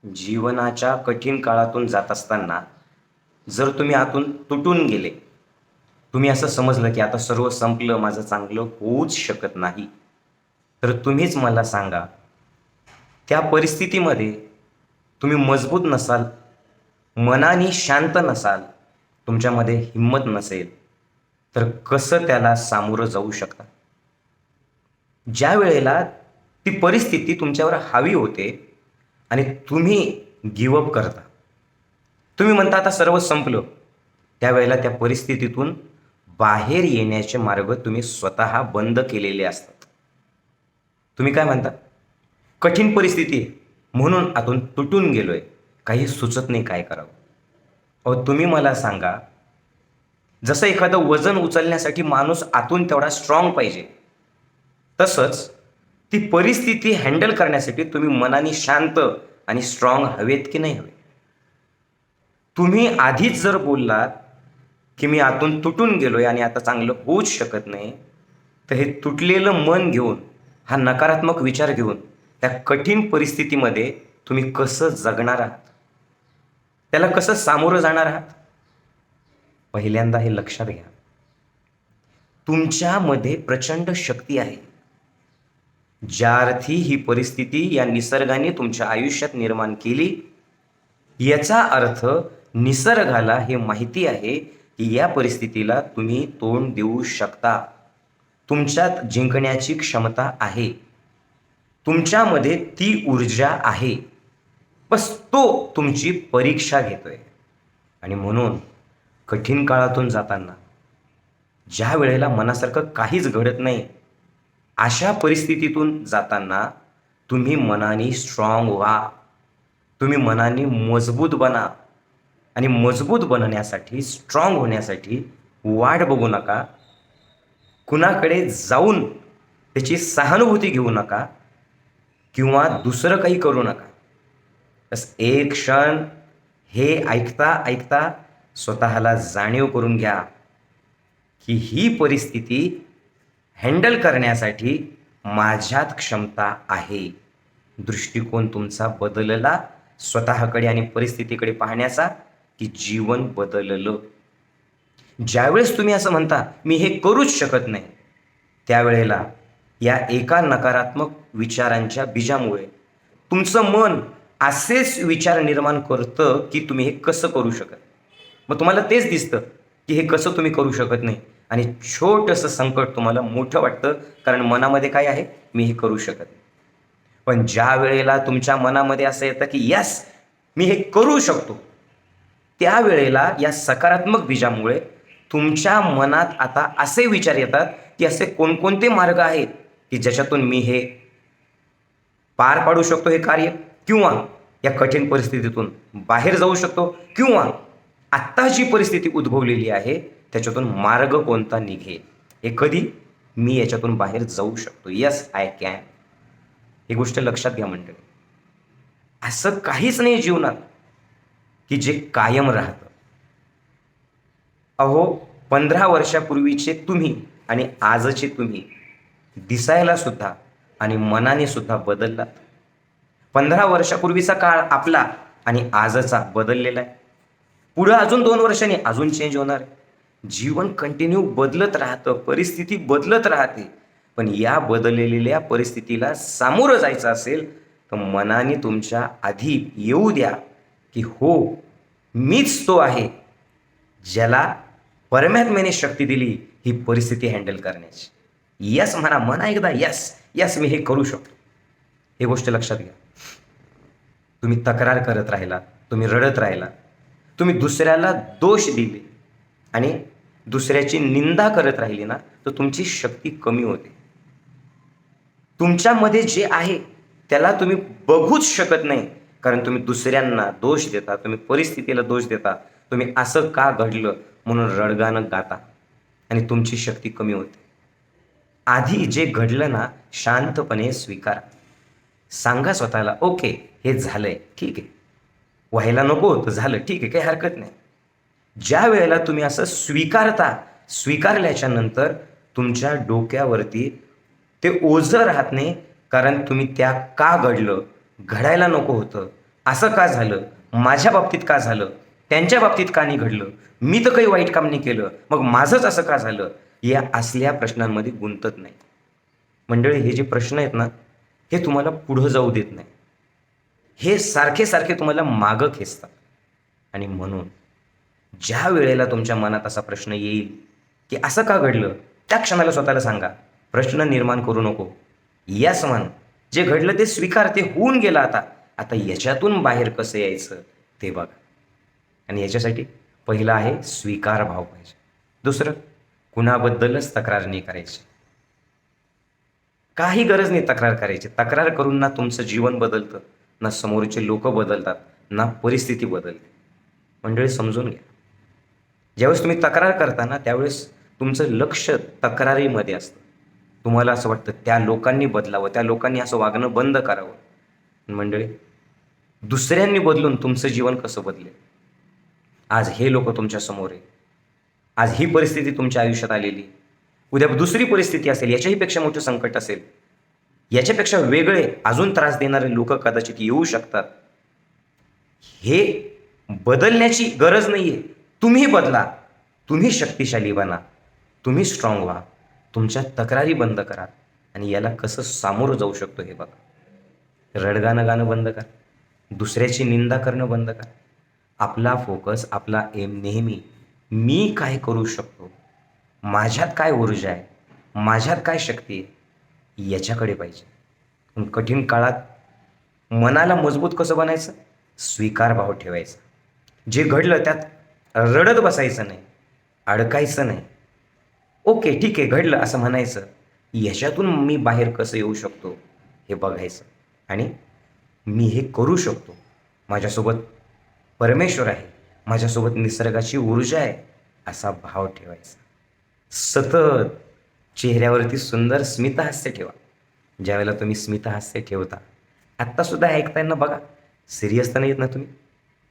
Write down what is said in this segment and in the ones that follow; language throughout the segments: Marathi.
जीवनाच्या कठीण काळातून जात असताना जर तुम्ही आतून तुटून गेले, तुम्ही असं समजलं की आता सर्व संपलं, माझं चांगलं होऊच शकत नाही, तर तुम्हीच मला सांगा, त्या परिस्थितीमध्ये तुम्ही मजबूत नसाल, मनाने शांत नसाल, तुमच्यामध्ये हिंमत नसेल, तर कसं त्याला सामोरं जाऊ शकता? ज्या वेळेला ती परिस्थिती तुमच्यावर हावी होते आणि तुम्ही गिव्हअप करता, तुम्ही म्हणता आता सर्व संपलं, त्यावेळेला त्या परिस्थितीतून बाहेर येण्याचे मार्ग तुम्ही स्वतः बंद केलेले असतात. तुम्ही काय म्हणता? कठीण परिस्थिती आहे, म्हणून आतून तुटून गेलोय, काही सुचत नाही काय करावं. अहो तुम्ही मला सांगा, जसं एखादं वजन उचलण्यासाठी माणूस आतून तेवढा स्ट्रॉंग पाहिजे, तसंच ती परिस्थिती हँडल करण्यासाठी तुम्ही मनाने शांत आणि स्ट्रॉंग हवेत की नाही हवे? तुम्ही आधीच जर बोललात की मी आतून तुटून गेलोय आणि आता चांगलं होऊच शकत नाही, तर हे तुटलेलं मन घेऊन, हा नकारात्मक विचार घेऊन त्या कठीण परिस्थितीमध्ये तुम्ही कसं जगणार आहात? त्याला कसं सामोरं जाणार आहात? पहिल्यांदा हे लक्षात घ्या, तुमच्यामध्ये प्रचंड शक्ती आहे. ज्या अर्थी ही परिस्थिती या निसर्गाने तुमच्या आयुष्यात निर्माण केली, याचा अर्थ निसर्गाला हे माहिती आहे की या परिस्थितीला तुम्ही तोंड देऊ शकता. तुमच्यात जिंकण्याची क्षमता आहे. तुमच्यामध्ये ती ऊर्जा आहे. बस तो तुमची परीक्षा घेतोय. आणि म्हणून कठीण काळातून जाताना, ज्या वेळेला मनासारखं काहीच घडत नाही, अशा परिस्थितीतून जाताना तुम्ही मनाने स्ट्रॉंग व्हा. तुम्ही मनाने मजबूत बना. आणि मजबूत बनण्यासाठी, स्ट्रॉंग होण्यासाठी वाट बघू नका. कुणाकडे जाऊन त्याची सहानुभूती घेऊ नका किंवा दुसरं काही करू नका. बस एक क्षण हे ऐकता ऐकता स्वतःला जाणीव करून घ्या की ही परिस्थिती हँडल करण्यासाठी माझ्यात क्षमता आहे. दृष्टिकोन तुमचा बदलला स्वतःकडे आणि परिस्थितीकडे पाहण्याचा, की जीवन बदललं. ज्यावेळेस तुम्ही असं म्हणता मी हे करूच शकत नाही, त्यावेळेला या एका नकारात्मक विचारांच्या बीजामुळे तुमचं मन असेच विचार निर्माण करतं की तुम्ही हे कसं करू शकत. मग तुम्हाला तेच दिसतं की हे कसं तुम्ही करू शकत नाही, आणि छोटंसं संकट तुम्हाला मोठं वाटतं, कारण मनामध्ये काय आहे, मी हे करू शकत नाही. पण ज्या वेळेला तुमच्या मनामध्ये असं येतं की यस, मी हे करू शकतो, त्यावेळेला या सकारात्मक बीजामुळे तुमच्या मनात आता असे विचार येतात की असे कोणकोणते मार्ग आहेत की ज्याच्यातून मी हे पार पाडू शकतो हे कार्य, किंवा या कठीण परिस्थितीतून बाहेर जाऊ शकतो, किंवा आत्ता जी परिस्थिती उद्भवलेली आहे त्याच्यातून मार्ग कोणता निघेल, हे कधी मी याच्यातून बाहेर जाऊ शकतो. Yes I can. ही गोष्ट लक्षात घ्या मंडळी. असं काहीच नाही जीवनात की जे कायम राहतं. अहो 15 वर्षापूर्वीचे तुम्ही आणि आजचे तुम्ही दिसायला सुद्धा आणि मनाने सुद्धा बदललात. 15 वर्षापूर्वीचा काळ आपला आणि आजचा बदललेला आहे. पुढं अजून 2 वर्षांनी अजून चेंज होणार आहे. जीवन कंटिन्यू बदलत राहतं, परिस्थिती बदलत राहते. पण या बदललेल्या परिस्थितीला सामोरं जायचं असेल तर मनाने तुमच्या आधी येऊ द्या की हो, मीच तो आहे ज्याला परमात्म्याने शक्ती दिली ही परिस्थिती हँडल करण्याची. यस म्हणा, म्हणा एकदा यस, यस मी हे करू शकतो. ही गोष्ट लक्षात घ्या. तुम्ही तक्रार करत राहिला, तुम्ही रडत राहिला, तुम्ही दुसऱ्याला दोष दिले आणि दुसऱ्याची निंदा करत राहिली ना, तर तुमची शक्ती कमी होते. तुमच्यामध्ये जे आहे त्याला तुम्ही बघूच शकत नाही, कारण तुम्ही दुसऱ्यांना दोष देता, तुम्ही परिस्थितीला दोष देता, तुम्ही असं का घडलं म्हणून रडगाणं गाता आणि तुमची शक्ती कमी होते. आधी जे घडलं ना, शांतपणे स्वीकारा. सांगा स्वतःला, ओके हे झालंय, ठीक आहे, व्हायला नको होतं, झालं, ठीक आहे, काही हरकत नाही. ज्या वेळेला तुम्ही असं स्वीकारता, स्वीकारल्याच्या नंतर तुमच्या डोक्यावरती ते ओझं राहत नाही, कारण तुम्ही त्या का घडलं, घडायला नको होतं, असं का झालं, माझ्या बाबतीत का झालं, त्यांच्या बाबतीत का नाही घडलं, मी तर काही वाईट काम नाही केलं, मग माझंच असं का झालं, या असल्या प्रश्नांमध्ये गुंतत नाही. मंडळी, हे जे प्रश्न आहेत ना, हे तुम्हाला पुढं जाऊ देत नाही. हे सारखे सारखे तुम्हाला मागं खेचतात. आणि म्हणून ज्या वेळेला तुमच्या मनात असा प्रश्न येईल की असं का घडलं, त्या क्षणाला स्वतःला सांगा, प्रश्न निर्माण करू नको. यस म्हण, जे घडलं ते स्वीकार, ते होऊन गेलं. आता आता याच्यातून बाहेर कसं यायचं ते बघा. आणि याच्यासाठी पहिलं आहे स्वीकार भाव पाहिजे. दुसरं, कुणाबद्दलच तक्रार नाही करायची. काही गरज नाही तक्रार करायची. तक्रार करून ना तुमचं जीवन बदलतं, ना समोरचे लोक बदलतात, ना परिस्थिती बदलते. मंडळी, समजून घ्या, ज्यावेळेस तुम्ही तक्रार करता ना, त्यावेळेस तुमचं लक्ष तक्रारीमध्ये असतं. तुम्हाला असं वाटतं त्या लोकांनी बदलावं, त्या लोकांनी असं वागणं बंद करावं. मंडळी, दुसऱ्यांनी बदलून तुमचं जीवन कसं बदलेल? आज हे लोक तुमच्या समोर आहे, आज ही परिस्थिती तुमच्या आयुष्यात आलेली, उद्या दुसरी परिस्थिती असेल, याच्याही पेक्षा मोठं संकट असेल, याच्यापेक्षा वेगळे अजून त्रास देणारे लोक कदाचित येऊ शकतात. हे बदलण्याची गरज नाहीये. तुम्ही बदला, तुम्ही शक्तिशाली बना, तुम्ही स्ट्रॉंग व्हा, तुमच्या तक्रारी बंद करा. आणि याला कसं सामोरं जाऊ शकतो हे बघा. रडगाणं गाणं बंद करा, दुसऱ्याची निंदा करणं बंद करा. आपला फोकस, आपला एम नेहमी मी काय करू शकतो, माझ्यात काय ऊर्जा आहे, माझ्यात काय शक्ती आहे, याच्याकडे पाहिजे. पण कठीण काळात मनाला मजबूत कसं बनायचं? स्वीकार भाव ठेवायचा. जे घडलं त्यात रडत बसायचं नाही, अडकायचं नाही. ओके, ठीक आहे, घडलं असं म्हणायचं. याच्यातून मी बाहेर कसं येऊ शकतो हे बघायचं. आणि मी हे करू शकतो, माझ्यासोबत परमेश्वर आहे, माझ्यासोबत निसर्गाची ऊर्जा आहे, असा भाव ठेवायचा. सतत चेहऱ्यावरती सुंदर स्मितहास्य ठेवा. ज्यावेळेला तुम्ही स्मितहास्य ठेवता, आत्तासुद्धा ऐकताना बघा, सिरियस तर नाही येत ना तुम्ही,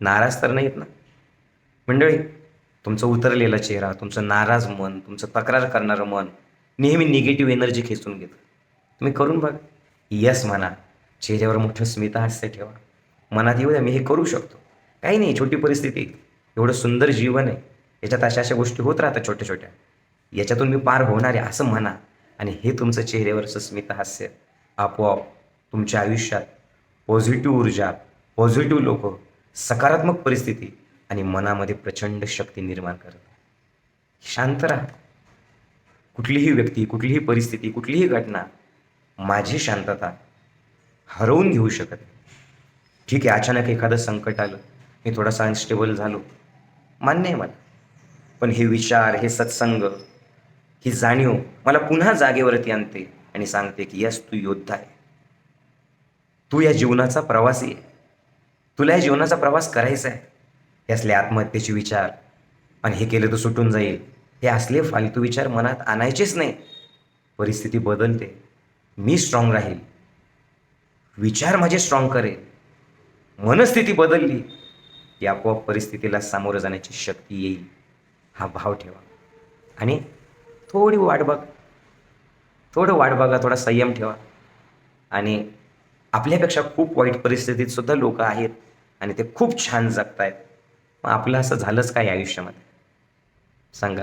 नाराज तर नाही येत ना. मंडळी, तुमचं उतरलेला चेहरा, तुमचं नाराज मन, तुमचं तक्रार करणारं मन नेहमी निगेटिव्ह एनर्जी खेचून घेतं. तुम्ही करून बघा. यस म्हणा, चेहऱ्यावर मोठं स्मितहास्य ठेवा, मनात येऊ द्या, मी हे करू शकतो. काही नाही, छोटी परिस्थिती, एवढं सुंदर जीवन आहे, याच्यात अशा अशा गोष्टी होत राहतात छोट्या छोट्या, याच्यातून मी पार होणार आहे असं म्हणा. आणि हे तुमचं चेहऱ्यावरचं स्मितहास्य आपोआप तुमच्या आयुष्यात पॉझिटिव्ह ऊर्जा, पॉझिटिव्ह लोक, सकारात्मक परिस्थिती आणि मनामध्ये प्रचंड शक्ती निर्माण करत. शांत राहा. कुठलीही व्यक्ती, कुठलीही परिस्थिती, कुठलीही घटना माझी शांतता हरवून घेऊ शकत नाही. ठीक आहे, अचानक एखादं संकट आलं, मी थोडासा अनस्टेबल झालो, मान्य आहे मला. पण हे विचार, हे सत्संग, ही जाणीव मला पुन्हा जागेवरती आणते आणि सांगते की यस, तू योद्धा आहे, तू या जीवनाचा प्रवासी आहे, तुला या जीवनाचा प्रवास करायचा आहे. हे असले आत्महत्येचे विचार आणि हे केलं तर सुटून जाईल, हे असले फालतू विचार मनात आणायचेच नाही. परिस्थिती बदलते, मी स्ट्रॉंग राहील, विचार माझे स्ट्रॉंग करेल, मनस्थिती बदलली की आपोआप परिस्थितीला सामोरं जाण्याची शक्ती येईल. हा भाव ठेवा आणि थोडी वाट बघा, थोडं वाट बघा, थोडा संयम ठेवा. आणि आपल्यापेक्षा खूप वाईट परिस्थितीत सुद्धा लोक आहेत आणि ते खूप छान जगतायत. मग आपलं असं झालंच काय आयुष्यामध्ये? सांगा.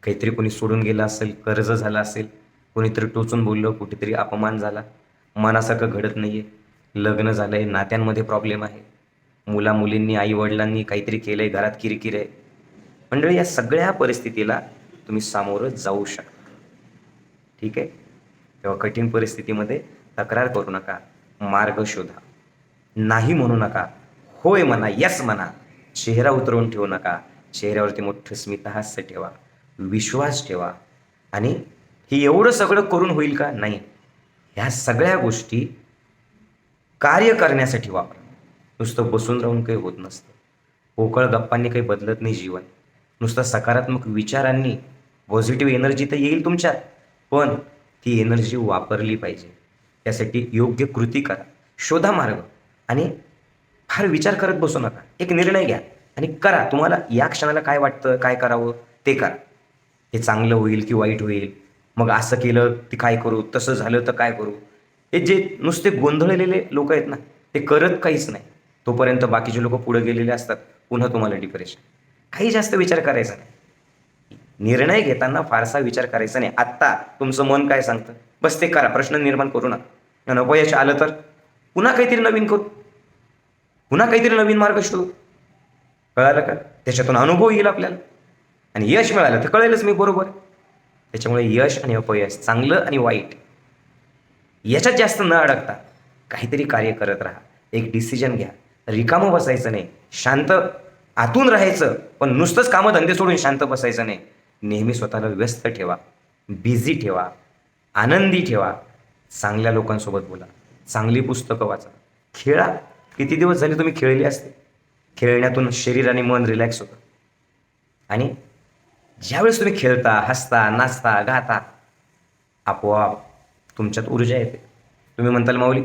काहीतरी कोणी सोडून गेलं असेल, कर्ज झालं असेल, कोणीतरी टोचून बोललं, कुठेतरी अपमान झाला, मनासारखं घडत नाही आहे, लग्न झालं आहे, नात्यांमध्ये प्रॉब्लेम आहे, मुलामुलींनी, आईवडिलांनी काहीतरी केलं आहे, घरात किरकिर आहे. मंडळी, या सगळ्या परिस्थितीला तुम्ही सामोरं जाऊ शकता. ठीक आहे? तेव्हा कठीण परिस्थितीमध्ये तक्रार करू नका, मार्ग शोधा. नाही म्हणू नका, होय म्हणा, यस म्हणा. चेहरा उतरवून ठेवू नका, चेहऱ्यावरती मोठं स्मितहास्य ठेवा, विश्वास ठेवा. आणि हे एवढं सगळं करून होईल का? नाही. ह्या सगळ्या गोष्टी कार्य करण्यासाठी वापरा. नुसतं बसून राहून काही होत नसतं. पोकळ गप्पांनी काही बदलत नाही जीवन. नुसतं सकारात्मक विचारांनी पॉझिटिव्ह एनर्जी तर येईल तुमच्यात, पण ती एनर्जी वापरली पाहिजे. त्यासाठी योग्य कृती करा, शोधा मार्ग. आणि फार विचार करत बसू नका. एक निर्णय घ्या आणि करा. तुम्हाला या क्षणाला काय वाटतं, काय करावं ते करा. हे चांगलं होईल की वाईट होईल, मग असं केलं ते काय करू, तसं झालं तर काय करू, हे जे नुसते गोंधळलेले लोक आहेत ना, ते करत काहीच नाही. तोपर्यंत बाकीचे लोक पुढे गेलेले असतात. पुन्हा तुम्हाला डिप्रेशन. काही जास्त विचार करायचा नाही. निर्णय घेताना फारसा विचार करायचा नाही. आत्ता तुमचं मन काय सांगतं बस ते करा. प्रश्न निर्माण करू नका. आणि अपयश आलं तर पुन्हा काहीतरी नवीन करू, पुन्हा काहीतरी नवीन मार्ग शोधू. कळालं का? त्याच्यातून अनुभव येईल आपल्याला आणि यश मिळालं तर कळेलच मी बरोबर. त्याच्यामुळे यश आणि अपयश, चांगलं आणि वाईट याच्यात जास्त न अडकता काहीतरी कार्य करत राहा. एक डिसिजन घ्या. रिकामं बसायचं नाही. शांत आतून राहायचं, पण नुसतंच कामं धंदे सोडून शांत बसायचं नाही. नेहमी स्वतःला व्यस्त ठेवा, बिझी ठेवा, आनंदी ठेवा. चांगल्या लोकांसोबत बोला, चांगली पुस्तकं वाचा, खेळा. किती दिवस झाले तुम्ही खेळले असते. खेळण्यातून शरीर आणि मन रिलॅक्स होतं. आणि ज्यावेळेस तुम्ही खेळता, हसता, नाचता, गाता, आपोआप तुमच्यात ऊर्जा येते. तुम्ही म्हणताल माऊली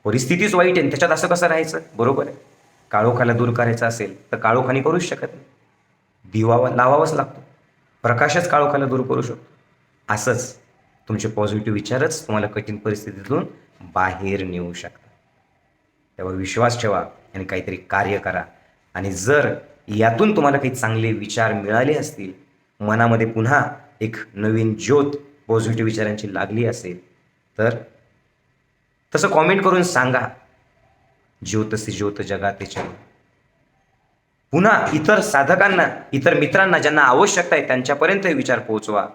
परिस्थितीच वाईट आहे त्याच्यात असं कसं राहायचं. बरोबर आहे. काळोखाला दूर करायचं असेल तर काळोखाने करूच शकत नाही. दिवा लावावाच लागतो. प्रकाशच काळोखाला दूर करू शकतो. असंच तुमचे पॉझिटिव्ह विचारच तुम्हाला कठीण परिस्थितीतून बाहेर नेऊ शकतात. तेव्हा विश्वास ठेवा आणि काहीतरी कार्य करा. आणि जर यातून तुम्हाला काही चांगले विचार मिळाले असतील, मनामध्ये पुन्हा एक नवीन ज्योत पॉझिटिव्ह विचारांची लागली असेल, तर तसं कॉमेंट करून सांगा. ज्योतसी ज्योत जगातेच्या. पुन्हा इतर साधकांना, इतर मित्रांना ज्यांना आवश्यकता आहे त्यांच्यापर्यंत हे विचार पोहोचवा.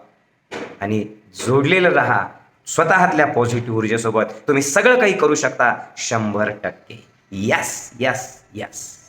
आणि जोडलेलं राहा स्वतःतल्या पॉझिटिव्ह ऊर्जेसोबत. तुम्ही सगळं काही करू शकता 100%. Yes yes yes.